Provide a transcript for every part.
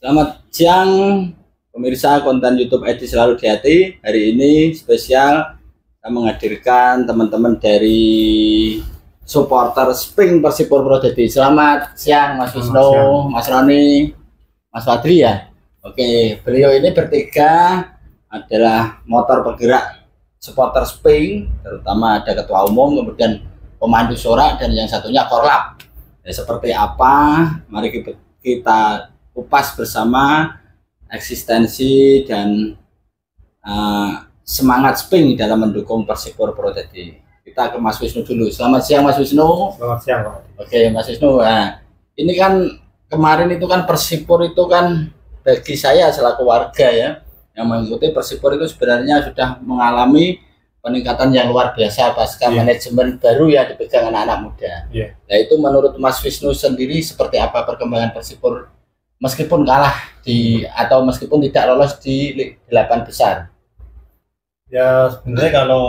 Selamat siang pemirsa konten YouTube Edi Selalu di Hati. Hari ini spesial saya menghadirkan teman-teman dari supporter Spring Persipur Purwodadi. Selamat siang Mas Wisnu, Mas Roni, Mas Fadri ya. Oke, beliau ini bertiga adalah motor bergerak supporter Spring, terutama ada ketua umum, kemudian pemandu sorak, dan yang satunya korlap. Ya, seperti apa? Mari kita kupas bersama eksistensi dan semangat Spring dalam mendukung Persipur Purwodadi. Kita ke Mas Wisnu dulu. Selamat siang Mas Wisnu. Selamat siang Pak. Oke Mas Wisnu. Nah, ini kan kemarin itu kan Persipur itu kan bagi saya selaku warga ya yang mengikuti Persipur itu sebenarnya sudah mengalami peningkatan yang luar biasa pasca manajemen baru yang dipegang anak-anak muda. Nah itu menurut Mas Wisnu sendiri seperti apa perkembangan Persipur meskipun kalah atau meskipun tidak lolos di 8 besar? Ya sebenarnya kalau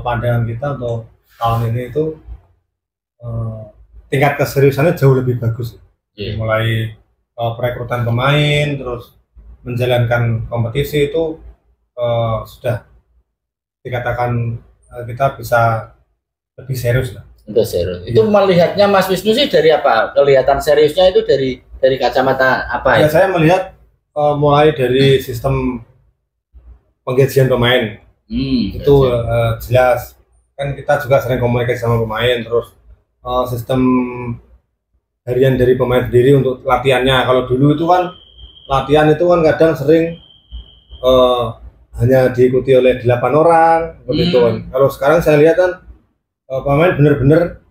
pandangan kita untuk tahun ini itu tingkat keseriusannya jauh lebih bagus. Mulai perekrutan pemain, terus menjalankan kompetisi itu sudah dikatakan kita bisa lebih serius lah. Udah serius. Itu melihatnya Mas Wisnu sih dari apa? Kelihatan seriusnya itu dari kacamata apa ya? Saya melihat mulai dari sistem penggajian pemain. Itu jelas. Kan kita juga sering komunikasi sama pemain, terus sistem harian dari pemain sendiri untuk latihannya. Kalau dulu itu kan latihan itu kan kadang sering hanya diikuti oleh 8 orang begitu kan. Kalau sekarang saya lihat kan pemain benar-benar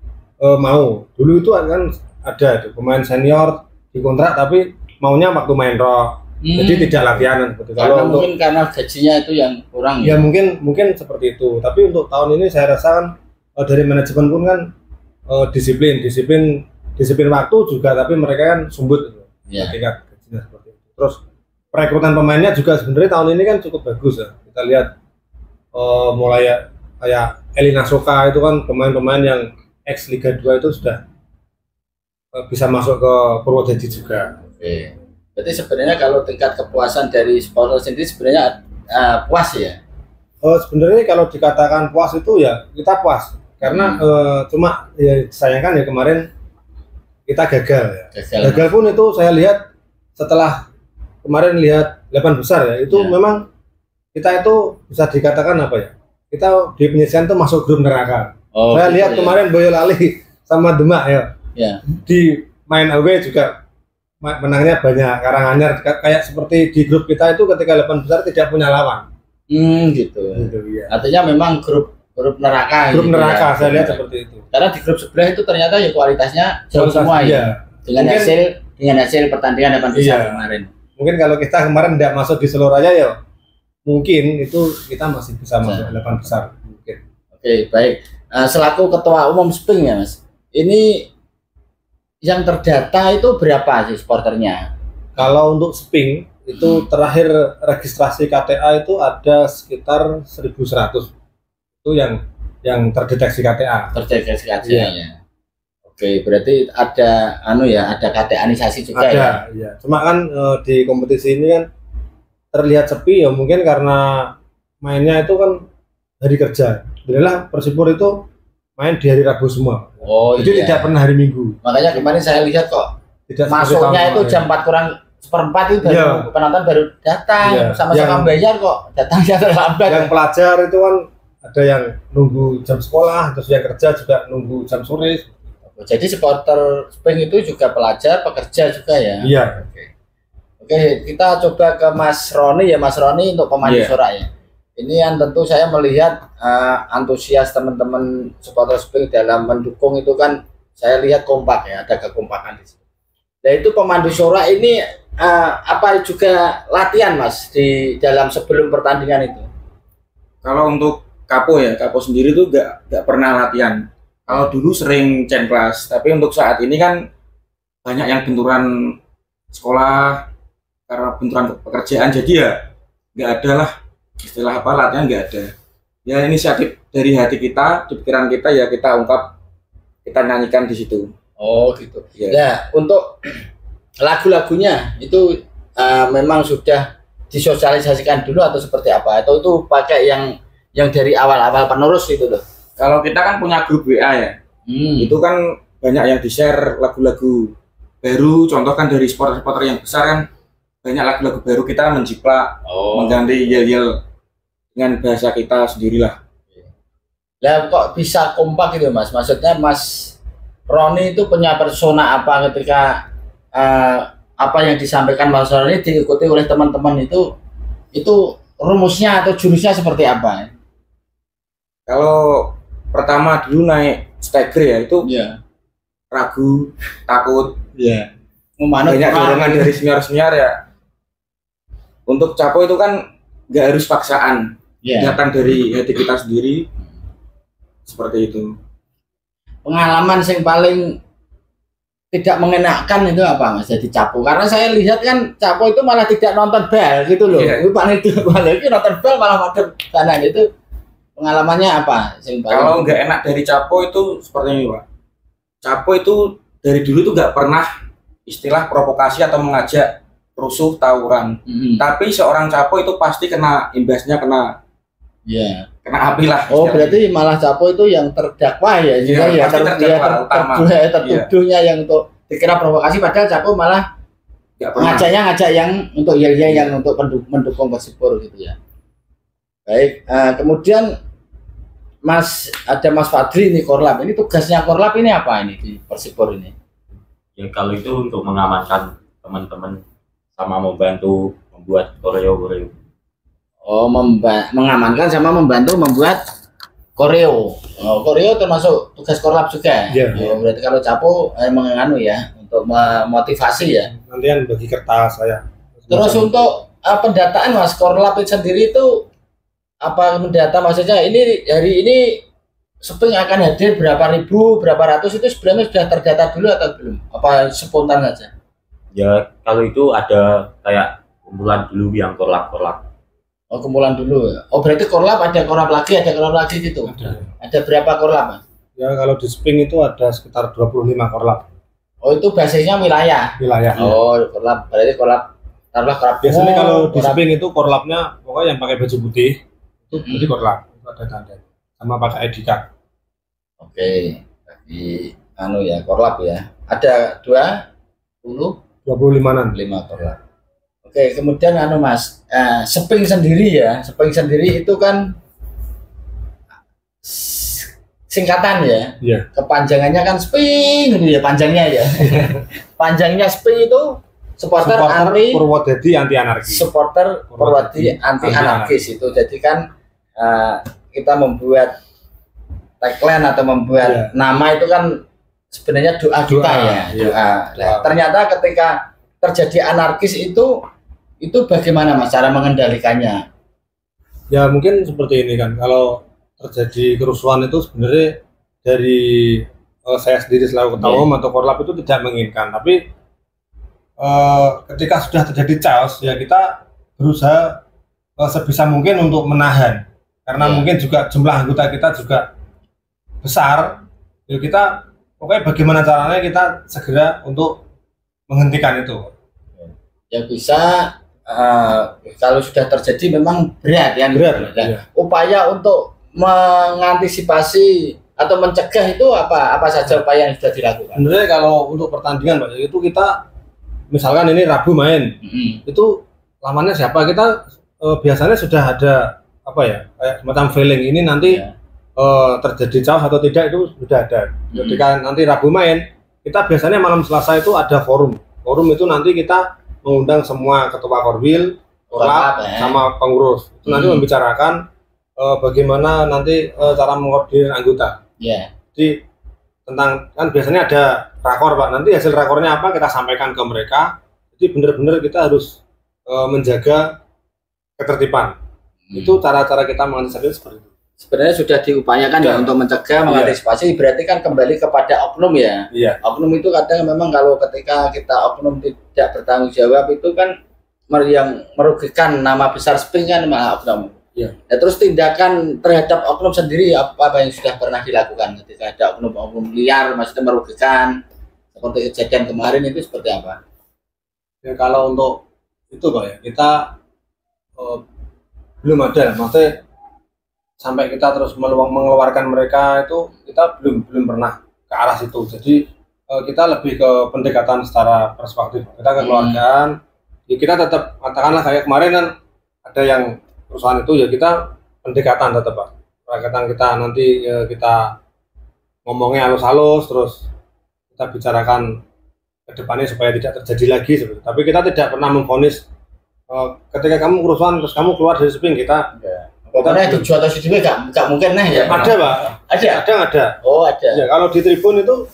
mau. Dulu itu kan ada tuh pemain senior dikontrak tapi maunya waktu main rock. Jadi tidak latihan seperti itu. Kalau mungkin karena gajinya itu yang kurang ya, mungkin seperti itu. Tapi untuk tahun ini saya rasa kan dari manajemen pun kan disiplin waktu juga, tapi mereka kan sumbut tingkat gajinya seperti itu. Terus perekrutan pemainnya juga sebenarnya tahun ini kan cukup bagus ya. Kita lihat mulai kayak Elina Soka itu kan pemain-pemain yang ex Liga 2 itu sudah bisa masuk ke Purwodadi juga. Oke. Berarti sebenarnya kalau tingkat kepuasan dari supporter sendiri sebenarnya puas ya? Sebenarnya kalau dikatakan puas itu ya kita puas karena cuma ya sayangkan ya kemarin kita gagal ya. Gagal pun itu saya lihat setelah kemarin lihat 8 besar ya itu memang kita itu bisa dikatakan apa ya? Kita di penyisian itu masuk grup neraka. Saya lihat kemarin Boyolali sama Demak ya. Di main away juga menangnya banyak. Karanganyar kayak seperti di grup kita itu ketika 8 besar tidak punya lawan. Gitu ya. Artinya memang grup neraka. Grup neraka saya lihat seperti itu. Karena di grup sebelah itu ternyata ya kualitasnya jauh semua ya. Dengan hasil pertandingan 8 besar kemarin. Mungkin kalau kita kemarin tidak masuk di Solo Raya ya mungkin itu kita masih bisa masuk 8 besar mungkin. Oke, baik. Selaku ketua umum Spring ya Mas, ini yang terdata itu berapa sih supporternya? Kalau untuk Spring itu terakhir registrasi KTA itu ada sekitar 1.100. Itu yang terdeteksi KTA. Terdeteksi KTA-nya. Oke, berarti ada ada KTA-nisasi juga ada, ya. Cuma kan di kompetisi ini kan terlihat sepi ya mungkin karena mainnya itu kan hari kerja. Sebenarnya Persipur itu main di hari Rabu semua. Jadi tidak pernah hari Minggu. Makanya kemarin saya lihat kok masuknya itu jam 4 kurang seperempat itu baru penonton baru datang sama-sama bayar kok datangnya terlambat. Yang pelajar itu kan ada yang nunggu jam sekolah, terus yang kerja juga nunggu jam sore. Jadi supporter Spring itu juga pelajar, pekerja juga ya? Iya. Oke, kita coba ke Mas Roni ya, Mas Roni untuk pemandu sorak ya. Ini yang tentu saya melihat antusias teman-teman supporter Spring dalam mendukung itu kan saya lihat kompak ya, ada kekompakan di situ. Nah itu pemandu sorak ini apa juga latihan Mas di dalam sebelum pertandingan itu? Kalau untuk Kapo ya, Kapo sendiri tuh gak pernah latihan. Kalau dulu sering cenklas, tapi untuk saat ini kan banyak yang benturan sekolah karena benturan pekerjaan, jadi ya nggak ada lah istilah apa latihan, nggak ada. Ya inisiatif dari hati kita, di pikiran kita ya kita ungkap, kita nyanyikan di situ. Oh gitu. Ya. Nah untuk lagu-lagunya itu memang sudah disosialisasikan dulu atau seperti apa? Atau itu pakai yang dari awal-awal penerus itu loh? Kalau kita kan punya grup WA ya, itu kan banyak yang di-share lagu-lagu baru, contoh kan dari supporter-supporter yang besar kan banyak lagu-lagu baru, kita menjiplak, mengganti yel-yel dengan bahasa kita sendirilah. Lah kok bisa kompak gitu Mas? Maksudnya Mas Roni itu punya persona apa ketika apa yang disampaikan Mas Roni diikuti oleh teman-teman itu rumusnya atau jurusnya seperti apa? Kalau pertama dulu naik stagger ya itu ragu, takut, banyak dorongan dari senior-senior ya. Untuk capo itu kan nggak harus paksaan, datang dari hati kita sendiri, seperti itu. Pengalaman yang paling tidak mengenakan itu apa Mas jadi capo? Karena saya lihat kan capo itu malah tidak nonton bal gitu loh. Itu paling itu nonton bal malah madep sana gitu. Pengalamannya apa? Kalau nggak enak dari capo itu seperti ini Pak. Capo itu dari dulu tuh nggak pernah istilah provokasi atau mengajak rusuh tawuran. Tapi seorang capo itu pasti kena imbasnya, kena api lah. Berarti malah capo itu yang terdakwa ya, tertuduhnya yang untuk dikira provokasi, padahal capo malah ngajak yang untuk yang untuk mendukung Persipur gitu ya. Baik, kemudian ada Mas Fadri ini Korlap. Ini tugasnya Korlap ini apa ini di Persipur ini? Ya kalau itu untuk mengamankan teman-teman sama membantu membuat koreo. Mengamankan sama membantu membuat koreo. Koreo termasuk tugas Korlap juga. Berarti kalau capo menganu ya untuk memotivasi ya. Nanti yang bagi kertas saya. Terus untuk pendataan Mas Korlap sendiri itu apa mendata maksudnya ini hari ini Spring akan hadir berapa ribu, berapa ratus itu sebenarnya sudah terdata dulu atau belum? Apa spontan saja? Ya kalau itu ada kayak kumpulan dulu yang korlap. Kumpulan dulu. Berarti korlap ada korlap lagi gitu. Ada berapa korlap Mas? Ya kalau di Spring itu ada sekitar 25 korlap. Itu basisnya wilayah. Korlap berarti korlap. Biasanya kalau di Spring itu korlapnya pokoknya yang pakai baju putih. Itu jadi korlap, itu ada tanda sama pakai ID card. Di korlap ya. Ada 25 korlap. Kemudian Mas, Spring sendiri itu kan singkatan ya. Kepanjangannya kan Spring gitu ya panjangnya ya. Panjangnya Spring itu supporter anti Purwodadi anti anarkis. Supporter Purwodadi anti anarkis itu. Jadi kan kita membuat tagline atau membuat nama itu kan sebenarnya doa kita ya. Ternyata ketika terjadi anarkis itu bagaimana Mas cara mengendalikannya? Ya mungkin seperti ini kan. Kalau terjadi kerusuhan itu sebenarnya dari saya sendiri selaku ketua umum atau Korlap itu tidak menginginkan, tapi ketika sudah terjadi chaos ya kita berusaha sebisa mungkin untuk menahan karena mungkin juga jumlah anggota kita juga besar ya kita pokoknya bagaimana caranya kita segera untuk menghentikan itu ya bisa kalau sudah terjadi memang berat ya upaya untuk mengantisipasi atau mencegah itu apa saja upaya yang sudah dilakukan? Sebenarnya kalau untuk pertandingan Pak itu kita misalkan ini Rabu main, itu lawannya siapa kita biasanya sudah ada kayak semacam feeling ini nanti terjadi chaos atau tidak itu sudah ada. Ketika nanti Rabu main, kita biasanya malam Selasa itu ada forum itu nanti kita mengundang semua ketua Korwil, Korlap, sama pengurus. Itu nanti membicarakan bagaimana nanti cara mengkoordinir anggota. Jadi tentang kan biasanya ada rakor Pak, nanti hasil rakornya apa kita sampaikan ke mereka. Jadi benar-benar kita harus menjaga ketertiban. Itu cara-cara kita mengantisipasi seperti itu. Sebenarnya sudah diupayakan ya untuk mencegah, mengantisipasi. Berarti kan kembali kepada oknum ya. Oknum itu kadang memang kalau ketika kita oknum tidak bertanggung jawab itu kan yang merugikan nama besar Spring kan malah oknum. Terus tindakan terhadap oknum sendiri apa yang sudah pernah dilakukan ketika ada oknum liar maksudnya merugikan seperti kejadian kemarin itu seperti apa? Ya kalau untuk itu Pak ya, kita belum ada, maksudnya sampai kita terus mengeluarkan mereka itu kita belum pernah ke arah situ. Jadi kita lebih ke pendekatan secara perspektif. Kita kekeluargaan, ya kita tetap katakanlah kayak kemarin kan ada yang perusahaan itu ya kita pendekatan tetap Pak. Pendekatan kita nanti kita ngomongnya halus-halus, terus kita bicarakan ke depannya supaya tidak terjadi lagi seperti. Tapi kita tidak pernah memvonis ketika kamu kerusuhan terus kamu keluar dari Sping kita. Pokoknya itu jual atau CDW gak mungkin ya. Ada Pak. Ada. Oh ada. Ya kalau di Tribun itu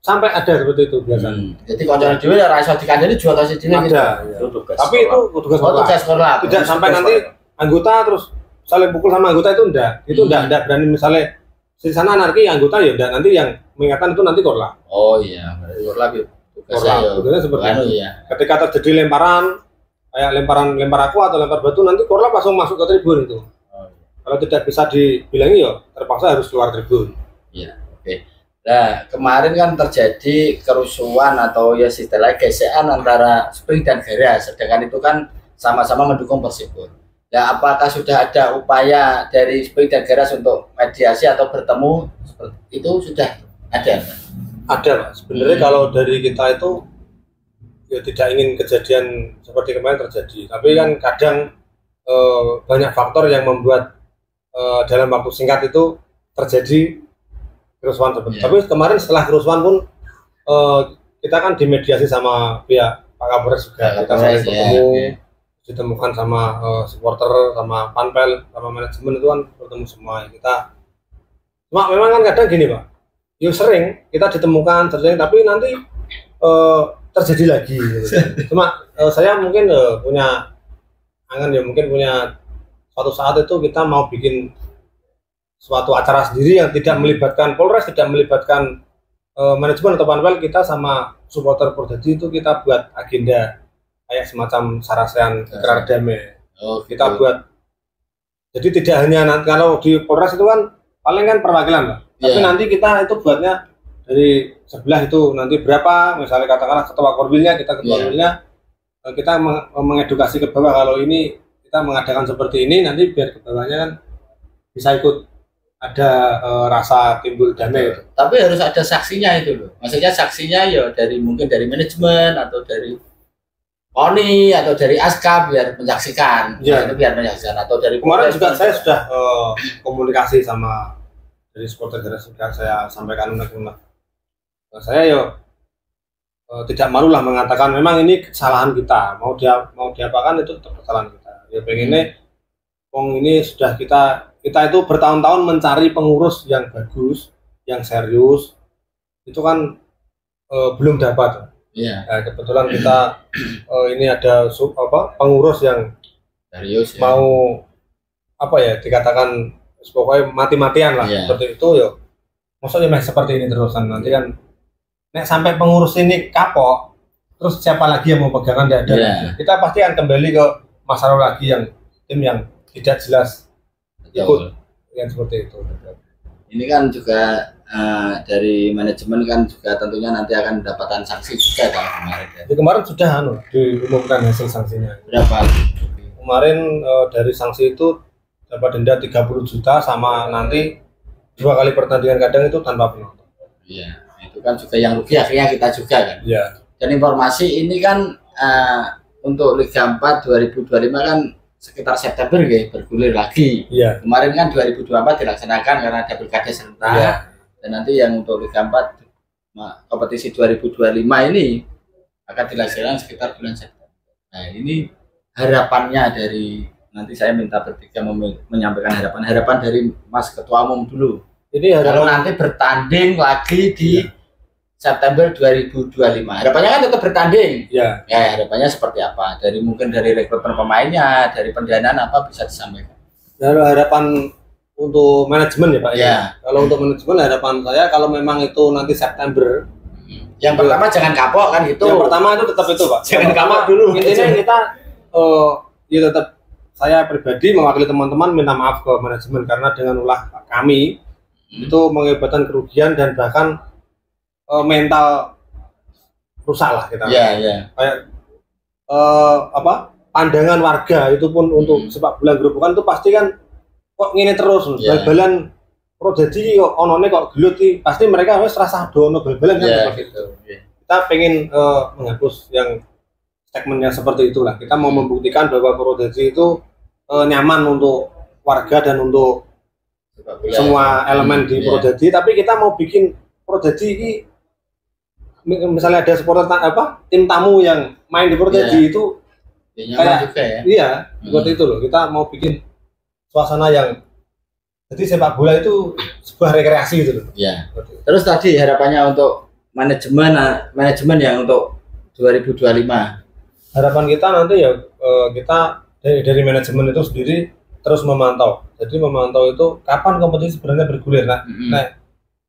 sampai ada seperti itu biasanya. Jadi koncoran CDW ya rasa dikandani jual atau CDW gitu. Ada. Ya. Tapi itu tugas sekolah. Tidak sampai nanti anggota terus saling pukul sama anggota itu enggak. Itu enggak berani misalnya di sana anarki anggota ya enggak, nanti yang mengingatkan itu nanti Korla. Oh iya, Korla gitu. Korla seperti itu. Ya. Ketika terjadi lemparan kayak lempar aku atau lempar batu nanti Korla langsung masuk ke Tribun itu. Kalau tidak bisa dibilangi ya terpaksa harus keluar Tribun. Iya, oke. Nah, kemarin kan terjadi kerusuhan atau ya istilahnya gesekan antara Spring dan Gera, sedangkan itu kan sama-sama mendukung Persipur. Nah, apakah sudah ada upaya dari Spring dan Gera untuk mediasi atau bertemu? Itu sudah ada? Ada Pak. Sebenarnya kalau dari kita itu ya tidak ingin kejadian seperti kemarin terjadi. Tapi kan kadang banyak faktor yang membuat dalam waktu singkat itu terjadi kerusuhan seperti. Tapi kemarin setelah kerusuhan pun kita kan dimediasi sama pihak Pak Kapolres juga. Kita saling bertemu, ditemukan sama supporter, sama panpel, sama manajemen itu kan bertemu semua. Kita cuma memang kan kadang gini Pak, ya sering kita ditemukan sering, tapi nanti terjadi lagi. Gitu. Cuma saya mungkin punya angan ya mungkin punya suatu saat itu kita mau bikin suatu acara sendiri yang tidak melibatkan Polres, tidak melibatkan manajemen atau panpel, kita sama supporter Purwodadi itu kita buat agenda kayak semacam sarasehan ikrar damai. Kita buat, jadi tidak hanya kalau di Polres itu kan paling kan perwakilan Pak. Tapi nanti kita itu buatnya dari sebelah itu nanti berapa, misalnya katakanlah ketua korwilnya, kita ketua korwilnya, kita mengedukasi ke bawah kalau ini kita mengadakan seperti ini, nanti biar ke bawahnya kan bisa ikut ada rasa timbul damai. Tapi harus ada saksinya itu loh. Maksudnya saksinya ya dari mungkin dari manajemen atau dari Poni atau dari Aska biar menyaksikan. Itu biar menyaksikan atau dari kemarin juga saya sudah komunikasi sama dari supporter Gera, sudah saya sampaikan unek-unek. Saya ya tidak malu lah mengatakan memang ini kesalahan kita, mau diapakan itu tetap kesalahan kita. Ya pengennya ini sudah kita itu bertahun-tahun mencari pengurus yang bagus, yang serius, itu kan belum dapat. Nah, kebetulan kita ini ada pengurus yang serius, mau apa ya dikatakan pokoknya mati-matian lah seperti itu ya. Maksudnya seperti ini terusan nanti kan sampai pengurus ini kapok, terus siapa lagi yang mau pegangan tidak ada. Kita pasti akan kembali ke masalah lagi yang tim yang tidak jelas ikut yang seperti itu. Ini kan juga dari manajemen kan juga tentunya nanti akan mendapatkan sanksi juga kan kemarin. Kemarin sudah diumumkan hasil sanksinya. Berapa? Kemarin dari sanksi itu dapat denda 30 juta sama nanti 2 kali pertandingan kadang itu tanpa penonton. Iya, itu kan juga yang rugi akhirnya kita juga kan. Iya. Dan informasi ini kan untuk Liga 4 2025 kan sekitar September ya bergulir lagi. Iya. Kemarin kan 2024 dilaksanakan karena ada pilkada serentak. Iya. Dan nanti yang untuk Liga 4 kompetisi 2025 ini akan dilaksanakan sekitar bulan September. Nah, ini harapannya dari nanti saya minta bertiga menyampaikan harapan dari Mas Ketua Umum dulu. Jadi kalau nanti bertanding lagi di September 2025. Harapannya kan tetap bertanding. Ya, harapannya seperti apa? Mungkin dari rekrutmen pemainnya, dari pendanaan apa bisa disampaikan? Harapan untuk manajemen ya Pak. Ya. Kalau untuk manajemen harapan saya kalau memang itu nanti September. Yang pertama jangan kapok kan itu. Yang pertama itu tetap itu Pak. Jangan kapok dulu. Intinya kita ya tetap saya pribadi mewakili teman-teman minta maaf ke manajemen karena dengan ulah kami itu mengakibatkan kerugian dan bahkan mental rusak lah kita. Kayak pandangan warga itu pun untuk sepak bola gerobokan itu pasti kan kok ngene terus bal-balan pro jadi kok onone kok gelut iki pasti mereka wis rasa dono bal-balan kan seperti itu. Kita pengen menghapus yang segmen yang seperti itulah. Kita mau membuktikan bahwa pro jadi itu nyaman untuk warga dan untuk semua elemen di pro jadi, tapi kita mau bikin pro jadi ini misalnya ada supporter tim tamu yang main di pro jadi itu kayak juga ya. Iya, seperti itu loh. Kita mau bikin suasana yang jadi sepak bola itu sebuah rekreasi gitu loh. Iya. Terus tadi harapannya untuk manajemen yang untuk 2025. Harapan kita nanti ya kita dari manajemen itu sendiri terus memantau. Jadi memantau itu kapan kompetisi sebenarnya bergulir. Nah,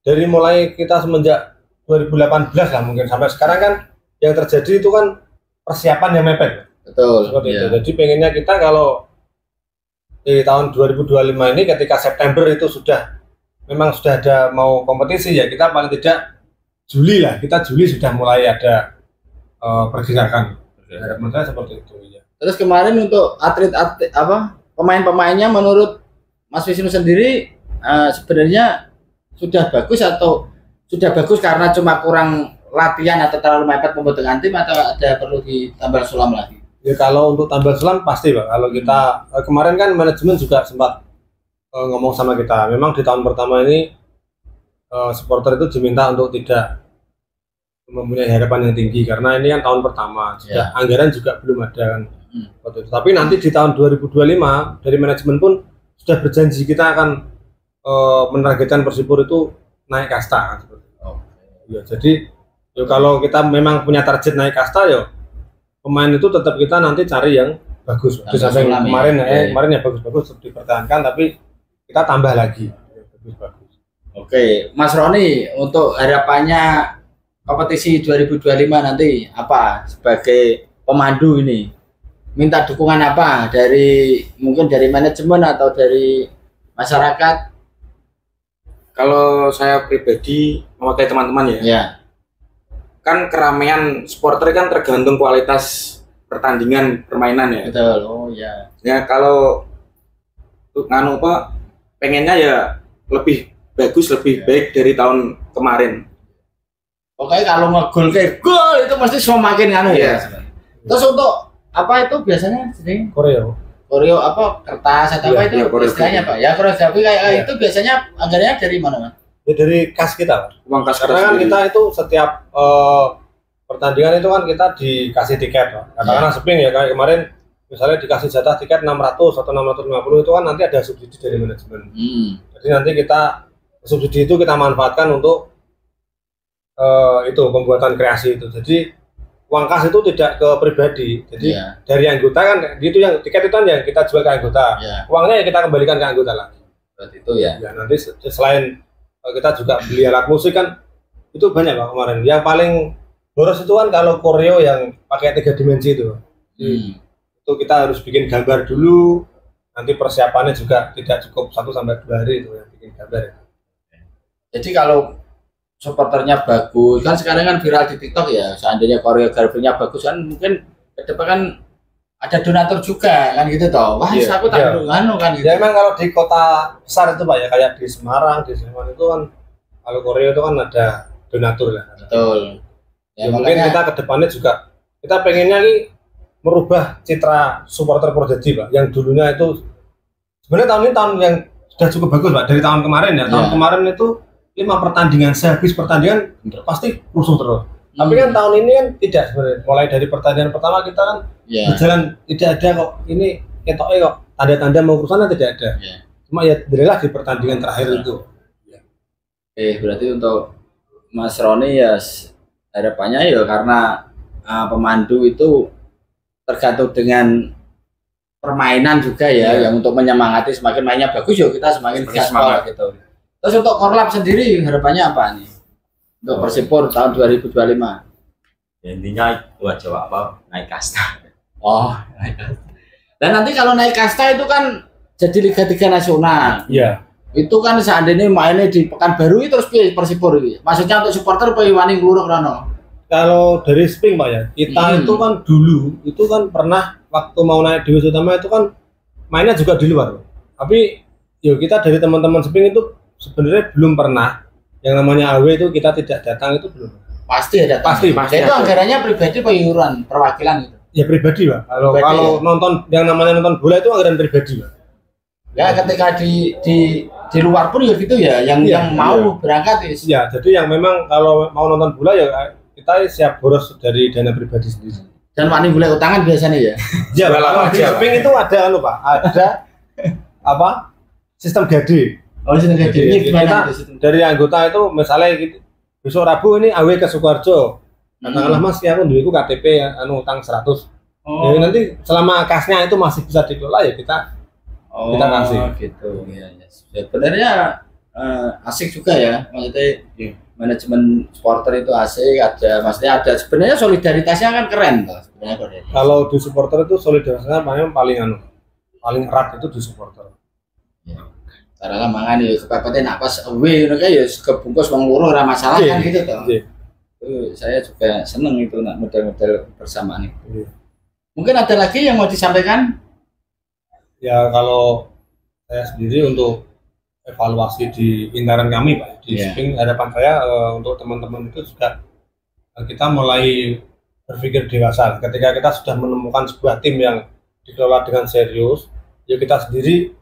dari mulai kita semenjak 2018 lah mungkin sampai sekarang kan yang terjadi itu kan persiapan yang mepet. Betul. Seperti itu. Jadi pengennya kita kalau di tahun 2025 ini ketika September itu memang sudah ada mau kompetisi ya kita paling tidak Juli lah, kita Juli sudah mulai ada pergerakan. Harapan saya seperti itu ya. Terus kemarin untuk atlet pemain-pemainnya menurut Mas Wisnu sendiri sebenarnya sudah bagus karena cuma kurang latihan atau terlalu mepet pembentukan tim atau ada perlu ditambah sulam lagi? Ya kalau untuk tambal sulam pasti Pak. Kalau kita kemarin kan manajemen juga sempat ngomong sama kita. Memang di tahun pertama ini supporter itu diminta untuk tidak mempunyai harapan yang tinggi karena ini kan tahun pertama. Anggaran juga belum ada kan. Tapi nanti di tahun 2025 dari manajemen pun sudah berjanji kita akan menargetkan Persipura itu naik kasta kan. Ya, jadi kalau kita memang punya target naik kasta ya pemain itu tetap kita nanti cari yang bagus. Kemarin yang bagus-bagus dipertahankan tapi kita tambah lagi bagus. Oke, Mas Roni untuk harapannya kompetisi 2025 nanti apa sebagai pemandu ini? Minta dukungan apa mungkin dari manajemen atau dari masyarakat? Kalau saya pribadi mewakili teman-teman ya. Kan keramaian supporter kan tergantung kualitas pertandingan permainan ya. Betul. Oh ya. Ya kalau pengennya ya lebih bagus, lebih baik dari tahun kemarin. Oke, kalau ngegol kayak gol itu mesti semakin ya. Terus untuk apa itu biasanya sering koreo kertas atau apa itu istilahnya Pak? Ya koreografi kayak itu biasanya anggarannya dari mana Mas? Ya dari kas kita, uang kas karena kan kita itu setiap pertandingan itu kan kita dikasih tiket, katakanlah Spring ya kayak kemarin misalnya dikasih jatah tiket 600 atau 650 itu kan nanti ada subsidi dari manajemen. Jadi nanti subsidi itu kita manfaatkan untuk itu pembuatan kreasi itu. Jadi uang kas itu tidak ke pribadi, jadi dari anggota kan itu yang tiket itu kan yang kita jual ke anggota, uangnya yang kita kembalikan ke anggota lagi. Berarti itu ya. Nanti selain kita juga beli alat musik kan itu banyak Pak kemarin. Yang paling boros itu kan kalau koreo yang pakai 3 dimensi itu. Itu kita harus bikin gambar dulu. Nanti persiapannya juga tidak cukup 1-2 hari itu yang bikin gambar. Jadi kalau supporternya bagus kan sekarang kan viral di TikTok ya. Seandainya koreografinya bagus kan mungkin ke depan kan ada donatur juga kan gitu toh. Wah, aku tak kan gitu. Ya memang kalau di kota besar itu Pak ya kayak di Semarang, di Sleman itu kan kalau koreo itu kan ada donatur lah. Betul. Ya, mungkin kita ke depannya juga kita pengennya nih merubah citra supporter Purwodadi Pak. Yang dulunya itu sebenarnya tahun ini tahun yang sudah cukup bagus Pak dari tahun kemarin ya. Tahun kemarin itu 5 pertandingan sehabis pertandingan pasti rusuh terus. Tapi kan tahun ini kan tidak sebenarnya. Mulai dari pertandingan pertama kita kan berjalan tidak ada kok ini ketoknya kok tanda-tanda mau kerusuhan tidak ada. Cuma ya dirilah di pertandingan terakhir itu. Berarti untuk Mas Roni ya harapannya ya karena pemandu itu tergantung dengan permainan juga ya, yang untuk menyemangati semakin mainnya bagus ya kita semakin semangat gitu. Terus untuk Korlap sendiri harapannya apa nih? Untuk Persipura tahun 2025. Ya, intinya itu aja apa naik kasta. Naik kasta. Dan nanti kalau naik kasta itu kan jadi Liga 3 nasional. Iya. Itu kan seandainya mainnya di Pekanbaru itu terus Persipura gitu. Maksudnya untuk supporter pengen wani ngluruk rono. kalau dari Spring Pak ya, kita itu kan dulu itu kan pernah waktu mau naik di Wisma Utama itu kan mainnya juga di luar. Tapi yuk kita dari teman-teman Spring itu sebenarnya belum pernah yang namanya AW itu kita tidak datang itu belum. Pasti ada. Pasti itu anggarannya pribadi apa iuran perwakilan gitu. Ya pribadi Pak. Kalau nonton yang namanya nonton bola itu anggaran pribadi Pak. Ya ketika di luar pun ya gitu ya, yang mau berangkat ya. Jadi yang memang kalau mau nonton bola ya kita siap boros dari dana pribadi sendiri. Dan wani boleh utangan biasanya ya. Ya, kalau di Spring itu ada Pak, ada apa? Sistem gade. Oh, sistem gade. Ini kita dari anggota itu misalnya gitu, besok Rabu ini AW ke Sukoharjo. Katakanlah Mas, ya aku dulu KTP utang 100. Ya, nanti selama kasnya itu masih bisa dikelola ya kita kasih. Gitu ya. Sebenarnya asik juga ya, maksudnya manajemen supporter itu asik, maksudnya ada sebenarnya solidaritasnya kan keren loh sebenarnya. Kalau di supporter itu solidaritasnya paling erat itu di supporter. Ya. Karena mangan ya kepepetnya nak pas away ngono kae ya kebungkus wong loro ora masalah kan gitu toh. Saya juga seneng itu nak model-model bersamaan itu. Mungkin ada lagi yang mau disampaikan? Ya kalau saya sendiri untuk evaluasi di lingkaran kami Pak di Spring, harapan saya untuk teman-teman itu juga kita mulai berpikir dewasa ketika kita sudah menemukan sebuah tim yang dikelola dengan serius, ya kita sendiri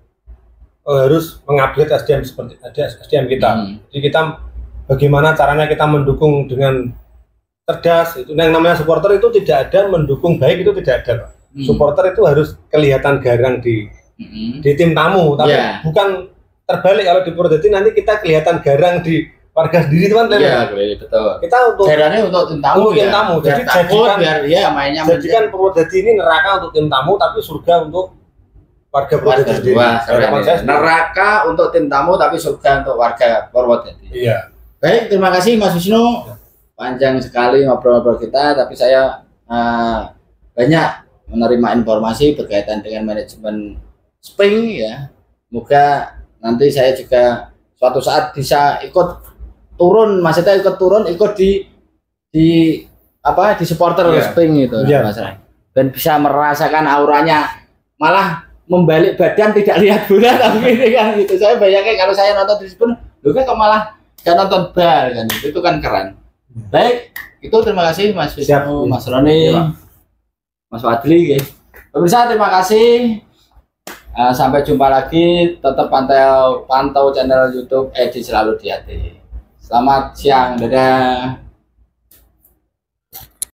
harus mengupgrade SDM kita. Jadi kita bagaimana caranya kita mendukung dengan cerdas. Itu yang namanya supporter itu tidak ada mendukung baik, itu tidak ada Pak. Supporter itu harus kelihatan garang di tim tamu, tapi bukan terbalik. Kalau di Purwodadi nanti kita kelihatan garang di warga sendiri teman. Iya, betul. Kita untuk garangnya untuk tim tamu, jadi jadikan Purwodadi ini neraka untuk tim tamu, tapi surga untuk warga Purwodadi sendiri. Neraka untuk tim tamu, tapi surga untuk warga Purwodadi. Iya. Baik, terima kasih Mas Wisnu. Panjang sekali ngobrol-ngobrol kita, tapi saya banyak menerima informasi berkaitan dengan manajemen Spring ya. Semoga nanti saya juga suatu saat bisa ikut turun, maksudnya ikut di supporter Spring itu Mas Rai. Dan bisa merasakan auranya, malah membalik badan tidak lihat bola tapi ini kan gitu. Saya bayangkan kalau saya nonton di Spring, lu kan kok malah gak nonton bal kan, itu kan keren. Baik, itu terima kasih Mas Wisnu, Mas Roni, Mas Wadli guys. Pemirsa terima kasih. Sampai jumpa lagi, tetap pantau channel YouTube Edi Selalu di Hati. Selamat siang, dadah.